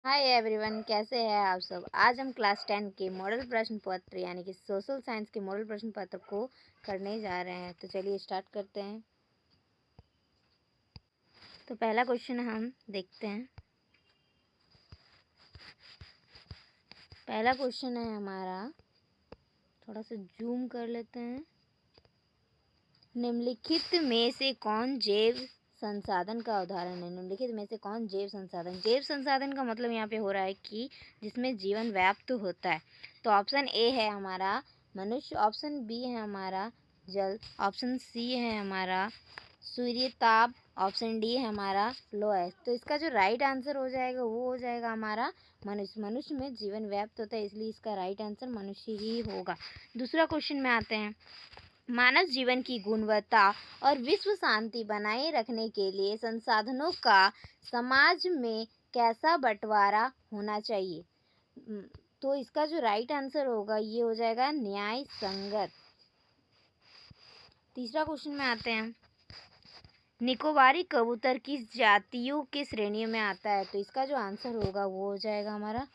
Hi everyone, कैसे हैं आप सब। आज हम क्लास 10 के मॉडल प्रश्न पत्र यानी कि सोशल साइंस के मॉडल प्रश्न पत्र को करने जा रहे हैं। तो चलिए स्टार्ट करते हैं। तो पहला क्वेश्चन हम देखते हैं। पहला क्वेश्चन है हमारा, थोड़ा सा जूम कर लेते हैं। निम्नलिखित में से कौन जैव संसाधन का उदाहरण है। निम्नलिखित में से कौन जैव संसाधन का मतलब यहाँ पे हो रहा है कि जिसमें जीवन व्याप्त होता है। तो ऑप्शन ए है हमारा मनुष्य, ऑप्शन बी है हमारा जल, ऑप्शन सी है हमारा सूर्य ताप, ऑप्शन डी है हमारा लोह। तो इसका जो राइट आंसर हो जाएगा वो हो जाएगा हमारा मनुष्य। मनुष्य में जीवन व्याप्त होता है, इसलिए इसका राइट आंसर मनुष्य ही होगा। दूसरा क्वेश्चन में आते हैं। मानव जीवन की गुणवत्ता और विश्व शांति बनाए रखने के लिए संसाधनों का समाज में कैसा बंटवारा होना चाहिए। तो इसका जो राइट आंसर होगा ये हो जाएगा न्याय संगत। तीसरा क्वेश्चन में आते हैं। निकोबारी कबूतर किस जातियों के श्रेणियों में आता है। तो इसका जो आंसर होगा वो हो जाएगा हमारा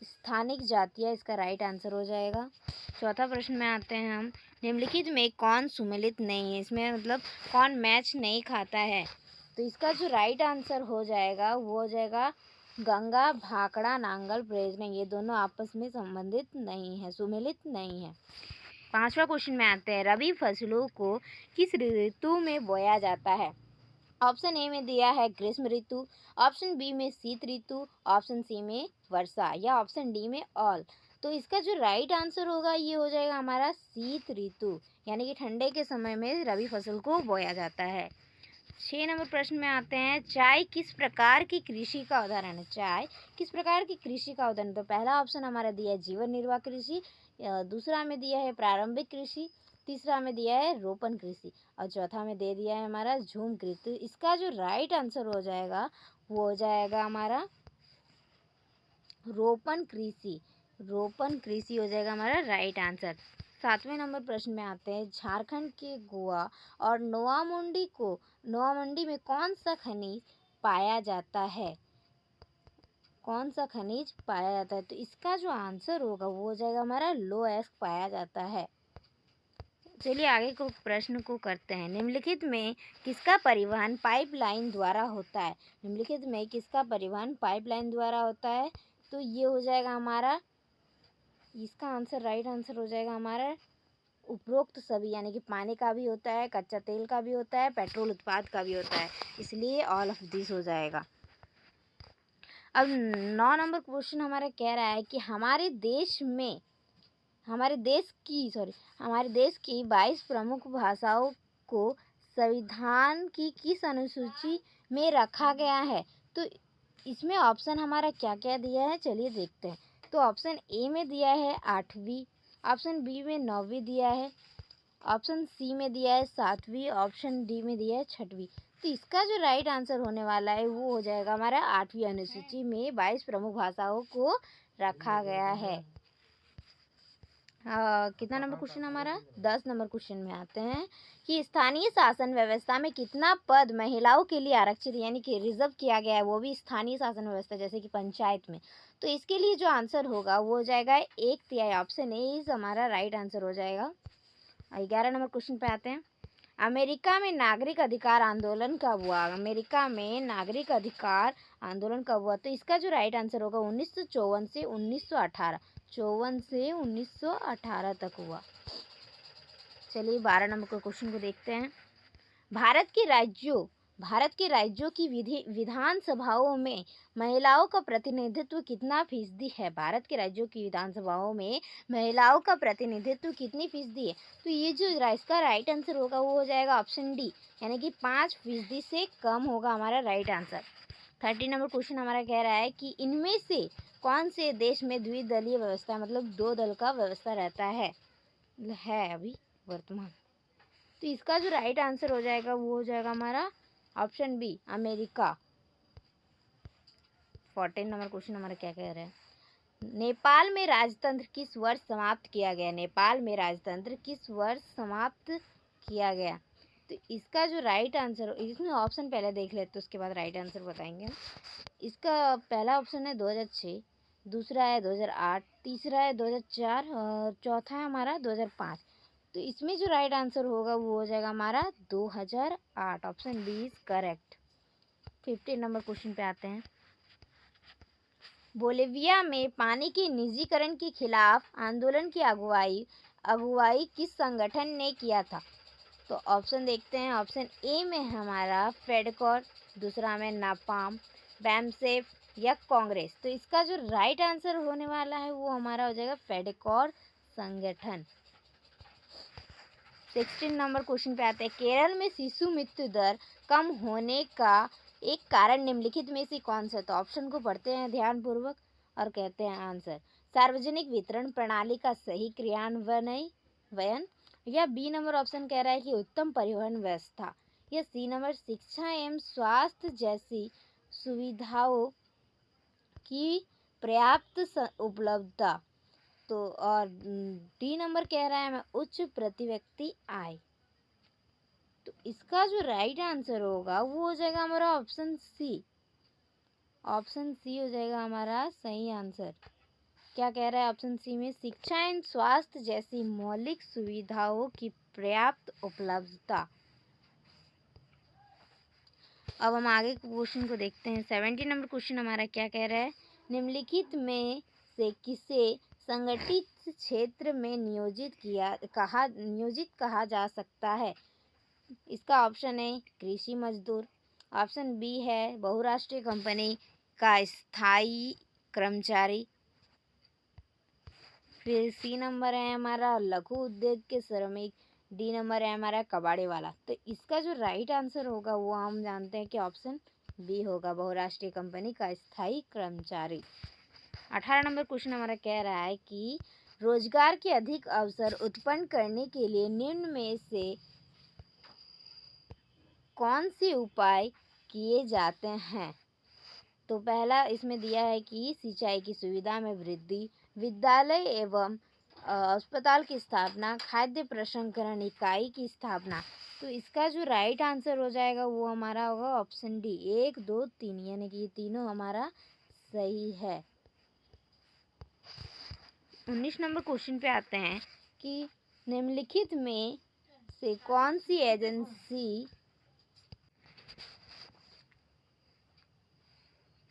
स्थानिक जातियाँ, इसका राइट आंसर हो जाएगा। चौथा प्रश्न में आते हैं हम। निम्नलिखित में कौन सुमेलित नहीं है, इसमें मतलब कौन मैच नहीं खाता है। तो इसका जो राइट आंसर हो जाएगा वो हो जाएगा गंगा, भाखड़ा, नांगल, प्रेजने, ये दोनों आपस में संबंधित नहीं है, सुमेलित नहीं है। पांचवा क्वेश्चन में आते हैं। रबी फसलों को किस ऋतु में बोया जाता है। ऑप्शन ए में दिया है ग्रीष्म ऋतु, ऑप्शन बी में शीत ऋतु, ऑप्शन सी में वर्षा, या ऑप्शन डी में ऑल। तो इसका जो राइट आंसर होगा ये हो जाएगा हमारा शीत ऋतु, यानी कि ठंडे के समय में रबी फसल को बोया जाता है। 6 नंबर प्रश्न में आते हैं। चाय किस प्रकार की कृषि का उदाहरण है। चाय किस प्रकार की कृषि का उदाहरण। तो पहला ऑप्शन हमारा दिया है जीवन निर्वाह कृषि, दूसरा में दिया है प्रारंभिक कृषि, तीसरा में दिया है रोपण कृषि, और चौथा में दे दिया है हमारा झूम कृषि। तो इसका जो राइट आंसर हो जाएगा वो हो जाएगा हमारा रोपण कृषि। रोपण कृषि हो जाएगा हमारा राइट आंसर। 7वें नंबर प्रश्न में आते हैं। झारखंड के गोवा और नोआमुंडी में कौन सा खनिज पाया जाता है। कौन सा खनिज पाया जाता है। तो इसका जो आंसर होगा वो हो जाएगा हमारा लोएस्क पाया जाता है। चलिए आगे को प्रश्न को करते हैं। निम्नलिखित में किसका परिवहन पाइपलाइन द्वारा होता है। निम्नलिखित में किसका परिवहन पाइपलाइन द्वारा होता है। तो ये हो जाएगा हमारा, इसका आंसर राइट आंसर हो जाएगा हमारा उपरोक्त सभी, यानी कि पानी का भी होता है, कच्चा तेल का भी होता है, पेट्रोल उत्पाद का भी होता है, इसलिए ऑल ऑफ दिस हो जाएगा। अब 9 नंबर क्वेश्चन हमारा कह रहा है कि हमारे देश की 22 प्रमुख भाषाओं को संविधान की किस अनुसूची में रखा गया है। तो इसमें ऑप्शन हमारा क्या क्या दिया है, चलिए देखते हैं। तो ऑप्शन ए में दिया है 8वीं, ऑप्शन बी में 9वीं दिया है, ऑप्शन सी में दिया है 7वीं, ऑप्शन डी में दिया है 6वीं। तो इसका जो राइट आंसर होने वाला है वो हो जाएगा हमारा 8वीं अनुसूची में 22 प्रमुख भाषाओं को रखा गया है। कितना नंबर क्वेश्चन हमारा 10 नंबर क्वेश्चन में आते हैं कि स्थानीय शासन व्यवस्था में कितना पद महिलाओं के लिए आरक्षित यानी कि रिजर्व किया गया है, वो भी स्थानीय शासन व्यवस्था जैसे कि पंचायत में। तो इसके लिए जो आंसर होगा वो हो जाएगा 1/3। ऑप्शन ए हमारा राइट आंसर हो जाएगा। 11 नंबर क्वेश्चन पे आते हैं। अमेरिका में नागरिक अधिकार आंदोलन कब हुआ। अमेरिका में नागरिक अधिकार आंदोलन कब हुआ। तो इसका जो राइट आंसर होगा 1954 से 1918, 54 से 1918 तक हुआ। चलिए 12 नंबर के क्वेश्चन को देखते हैं। भारत के राज्यों की विधानसभाओं में महिलाओं का प्रतिनिधित्व कितना फीसदी है। भारत के राज्यों की विधानसभाओं में महिलाओं का प्रतिनिधित्व कितनी फीसदी है। तो ये जो इसका राइट आंसर होगा वो हो जाएगा ऑप्शन डी, यानी कि 5% से कम होगा हमारा राइट आंसर। 30 नंबर क्वेश्चन हमारा कह रहा है कि इनमें से कौन से देश में द्विदलीय व्यवस्था मतलब 2 दल का व्यवस्था रहता है अभी वर्तमान। तो इसका जो राइट आंसर हो जाएगा वो हो जाएगा हमारा option B, America. 14 number question हमारा क्या कह रहा है। नेपाल में राजतंत्र किस वर्ष समाप्त किया गया। नेपाल में राजतंत्र किस वर्ष समाप्त किया गया। तो इसका जो राइट आंसर, इसमें ऑप्शन पहले देख लेते तो उसके बाद राइट आंसर बताएंगे। इसका पहला ऑप्शन है 2006, दूसरा है 2008, तीसरा है 2004 और चौथा है हमारा 2005। तो इसमें जो राइट आंसर होगा वो हो जाएगा हमारा 2008। Option B is correct. 15 number question पे आते हैं। बोलिविया में पानी के निजीकरण के खिलाफ आंदोलन की अगुवाई किस संगठन ने किया था? तो ऑप्शन देखते हैं। ऑप्शन ए में हमारा फेडकॉर, दूसरा में नापाम, बैमसेफ या कांग्रेस। तो इसका जो राइट आंसर होने वाला है वो हमारा हो जाएगा फेडकॉर संगठन। 16 नंबर क्वेश्चन पे आते हैं। केरल में शिशु मृत्यु दर कम होने का एक कारण निम्नलिखित में से कौन सा? तो ऑप्शन को पढ़ते हैं ध्यानपूर्वक और कहते हैं आंसर। सार्वजनिक वितरण प्रणाली का सही क्रियान्वयन, या बी नंबर ऑप्शन कह रहा है कि उत्तम परिवहन व्यवस्था, या सी नंबर शिक्षा एवं स्वास्थ्य जैसी सुविधाओं की पर्याप्त उपलब्धता। तो और डी नंबर कह रहा है मैं उच्च प्रति व्यक्ति आय। तो इसका जो राइट आंसर होगा वो हो जाएगा हमारा ऑप्शन सी। ऑप्शन सी हो जाएगा हमारा सही आंसर। क्या कह रहा है ऑप्शन सी में? शिक्षा एवं स्वास्थ्य जैसी मौलिक सुविधाओं की पर्याप्त उपलब्धता। अब हम आगे क्वेश्चन को देखते हैं। 17 नंबर क्वेश्चन हमारा क्या कह रहा है? निम्नलिखित में से किसे संगठित क्षेत्र में नियोजित कहा जा सकता है? इसका ऑप्शन है कृषि मजदूर, ऑप्शन बी है बहुराष्ट्रीय कंपनी का स्थायी कर्मचारी, फिर सी नंबर है हमारा लघु उद्योग के श्रमिक, डी नंबर है हमारा कबाड़े वाला। तो इसका जो राइट आंसर होगा वो हम जानते हैं कि ऑप्शन बी होगा, बहुराष्ट्रीय कंपनी का स्थायी कर्मचारी। 18 नंबर क्वेश्चन हमारा कह रहा है कि रोजगार के अधिक अवसर उत्पन्न करने के लिए निम्न में से कौन से उपाय किए जाते हैं? तो पहला इसमें दिया है कि सिंचाई की सुविधा में वृद्धि, विद्यालय एवं अस्पताल की स्थापना, खाद्य प्रसंस्करण इकाई की स्थापना। तो इसका जो राइट आंसर हो जाएगा वो हमारा होगा ऑप्शन डी, 1, 2, 3, यानी कि ये तीनों हमारा सही है। 19 नंबर क्वेश्चन पे आते हैं कि निम्नलिखित में से कौन सी एजेंसी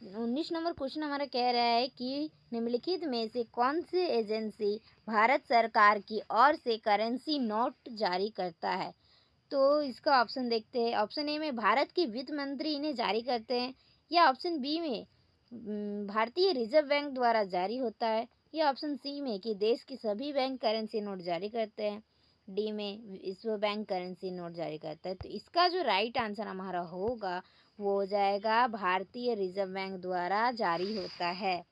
19 नंबर क्वेश्चन हमारा कह रहा है कि निम्नलिखित में से कौन सी एजेंसी भारत सरकार की ओर से करेंसी नोट जारी करता है? तो इसका ऑप्शन देखते हैं। ऑप्शन ए में भारत के वित्त मंत्री इन्हें जारी करते हैं, या ऑप्शन बी में भारतीय रिजर्व बैंक द्वारा जारी होता है, या ऑप्शन सी में कि देश की सभी बैंक करेंसी नोट जारी करते हैं, डी में विश्व बैंक करेंसी नोट जारी करता है। तो इसका जो राइट आंसर हमारा होगा वो हो जाएगा भारतीय रिजर्व बैंक द्वारा जारी होता है।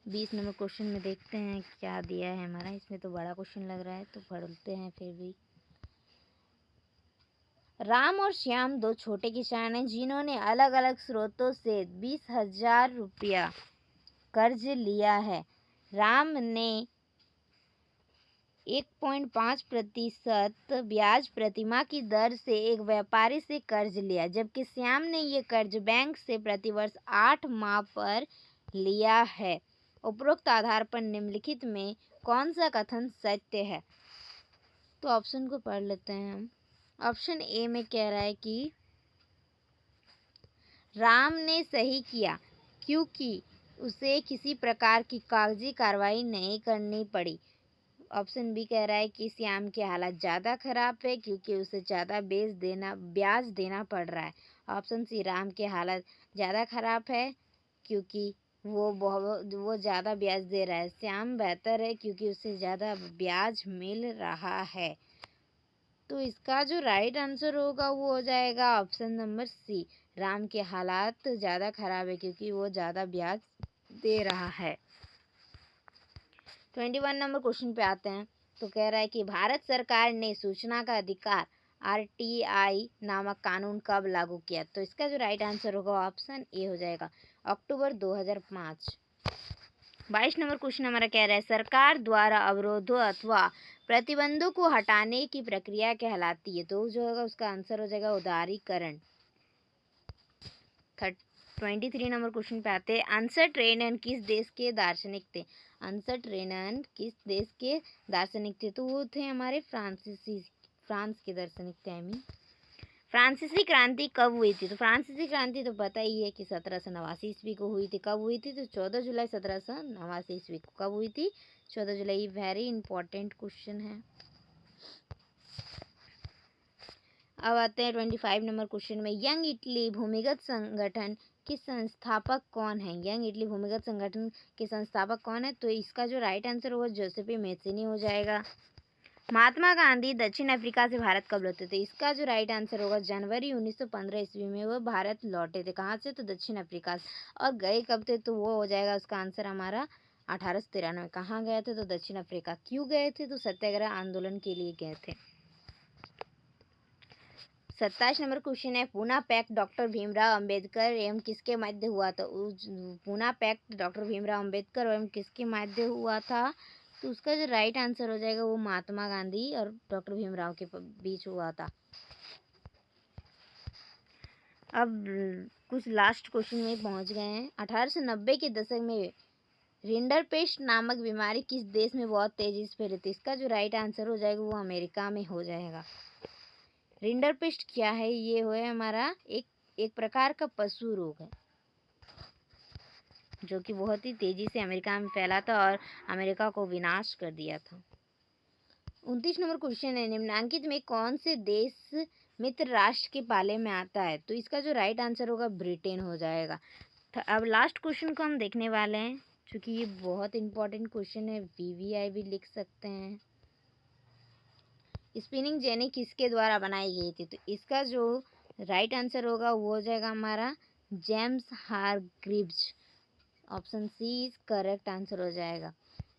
20 नंबर क्वेश्चन में देखते हैं क्या दिया है हमारा। इसमें तो बड़ा क्वेश्चन लग रहा है तो पढ़ते हैं फिर भी। राम और श्याम दो छोटे किसान हैं जिन्होंने अलग अलग स्रोतों से 20,000 रुपया कर्ज लिया है। राम ने 1.5% ब्याज प्रतिमाह की दर से एक व्यापारी से कर्ज लिया, जबकि श्याम ने ये कर्ज बैंक से प्रतिवर्ष 8 माह पर लिया है। उपरोक्त आधार पर निम्नलिखित में कौन सा कथन सत्य है? तो ऑप्शन को पढ़ लेते हैं हम। ऑप्शन ए में कह रहा है कि राम ने सही किया क्योंकि उसे किसी प्रकार की कागजी कार्रवाई नहीं करनी पड़ी। ऑप्शन बी कह रहा है कि श्याम की हालत ज़्यादा खराब है क्योंकि उसे ज़्यादा ब्याज देना पड़ रहा है। ऑप्शन सी राम की हालत ज़्यादा खराब है क्योंकि वो ज़्यादा ब्याज दे रहा है। श्याम बेहतर है क्योंकि उसे ज़्यादा ब्याज मिल रहा है। तो इसका जो राइट आंसर होगा वो हो जाएगा ऑप्शन नंबर सी, राम की हालात ज़्यादा खराब है क्योंकि वो ज़्यादा ब्याज दे रहा है। 21 नंबर क्वेश्चन पे आते हैं। तो कह रहा है कि भारत सरकार ने सूचना का अधिकार RTI नामक कानून कब लागू किया? तो इसका जो राइट आंसर होगा ऑप्शन ए हो जाएगा, अक्टूबर 2005। 22 नंबर क्वेश्चन हमारा कह रहा है सरकार द्वारा अवरोधों अथवा प्रतिबंधों को हटाने की प्रक्रिया कहलाती है। तो जो होगा उसका आंसर हो जाएगा उदारीकरण। 23 नंबर क्वेश्चन पे आते हैं अनसट रेनन किस देश के दार्शनिक थे। अनसट रेनन किस देश के दार्शनिक थे? तो वो थे हमारे फ्रांस के दार्शनिक थे। फ्रांसीसी क्रांति कब हुई थी? तो फ्रांसीसी क्रांति तो पता ही है कि 1789 ईस्वी को हुई थी। कब हुई थी? तो 14 जुलाई 1789 ईस्वी को। कब हुई थी? 14 जुलाई। वेरी इंपॉर्टेंट क्वेश्चन है। अब आते हैं 25 नंबर क्वेश्चन में यंग इटली भूमिगत संगठन के संस्थापक कौन है? यंग इटली भूमिगत संगठन के संस्थापक कौन है? तो इसका जो राइट आंसर होगा जोसेफी मैथ्यूनी हो जाएगा। महात्मा गांधी दक्षिण अफ्रीका से भारत कब लौटे थे? इसका जो राइट आंसर होगा जनवरी 1915 ईस्वी में वो भारत लौटे थे। कहाँ से? तो दक्षिण अफ्रीका से। और गए कब थे? तो वो हो जाएगा उसका आंसर हमारा 1893। कहाँ गए थे? तो दक्षिण अफ्रीका। क्यों गए थे? तो सत्याग्रह आंदोलन के लिए गए थे। 27 नंबर क्वेश्चन है पूना पैक्ट डॉक्टर भीमराव अंबेडकर एवं किसके मध्य हुआ था? पूना पैक्ट डॉक्टर भीमराव अंबेडकर एवं किसके मध्य हुआ था? तो उसका जो राइट आंसर हो जाएगा वो महात्मा गांधी और डॉक्टर भीमराव के बीच हुआ था। अब कुछ लास्ट क्वेश्चन में पहुंच गए हैं। 1890 के दशक में रिंडरपेस्ट नामक बीमारी किस देश में बहुत तेजी से फैली थी? इसका जो राइट आंसर हो जाएगा वो अमेरिका में हो जाएगा। रिंडरपेस्ट क्या है? ये है हमारा एक प्रकार का पशु रोग है जो कि बहुत ही तेजी से अमेरिका में फैला था और अमेरिका को विनाश कर दिया था। 29 नंबर क्वेश्चन है निम्नलिखित में कौन से देश मित्र राष्ट्र के पाले में आता है? तो इसका जो राइट आंसर होगा ब्रिटेन हो जाएगा। अब लास्ट क्वेश्चन को हम देखने वाले हैं क्योंकि ये बहुत इंपॉर्टेंट क्वेश्चन है। वीवीआई भी लिख सकते हैं। स्पिनिंग जेनी किसके द्वारा बनाई गई थी? तो इसका जो राइट आंसर होगा वो हो जाएगा हमारा James Hargreaves. Option C is correct answer हो जाएगा।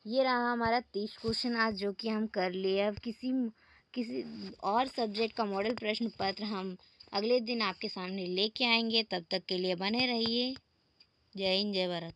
ये रहा हमारा 30 क्वेश्चन आज जो कि हम कर लिए। अब किसी और सब्जेक्ट का मॉडल प्रश्न पत्र हम अगले दिन आपके सामने लेके आएंगे। तब तक के लिए बने रहिए। जय हिंद, जय भारत।